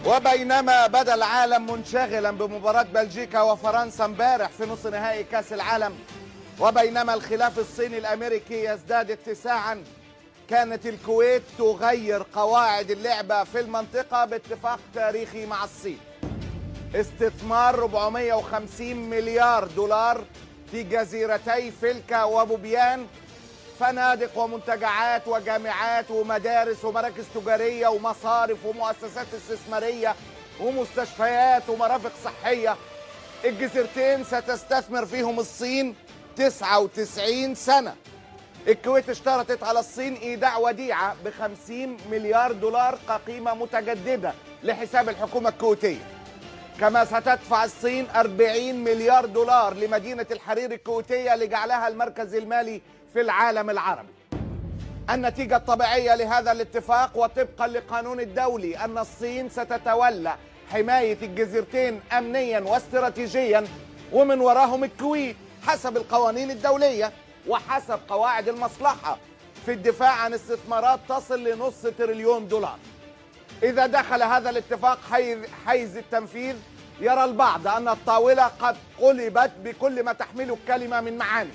وبينما بدا العالم منشغلا بمباراة بلجيكا وفرنسا امبارح في نصف نهائي كأس العالم، وبينما الخلاف الصيني الامريكي يزداد اتساعا، كانت الكويت تغير قواعد اللعبة في المنطقة باتفاق تاريخي مع الصين. استثمار 450 مليار دولار في جزيرتي فلكا وبوبيان، فنادق ومنتجعات وجامعات ومدارس ومراكز تجارية ومصارف ومؤسسات استثمارية ومستشفيات ومرافق صحية. الجزيرتين ستستثمر فيهم الصين 99 سنة. الكويت اشترطت على الصين ايداع وديعة ب50 مليار دولار كقيمة متجددة لحساب الحكومة الكويتية. كما ستدفع الصين 40 مليار دولار لمدينة الحرير الكويتية لجعلها المركز المالي في العالم العربي. النتيجة الطبيعية لهذا الاتفاق وطبقا للقانون الدولي أن الصين ستتولى حماية الجزيرتين أمنيا واستراتيجيا، ومن وراهم الكويت حسب القوانين الدولية وحسب قواعد المصلحة في الدفاع عن استثمارات تصل لنص تريليون دولار. إذا دخل هذا الاتفاق حيز التنفيذ، يرى البعض أن الطاولة قد قلبت بكل ما تحمله الكلمة من معاني.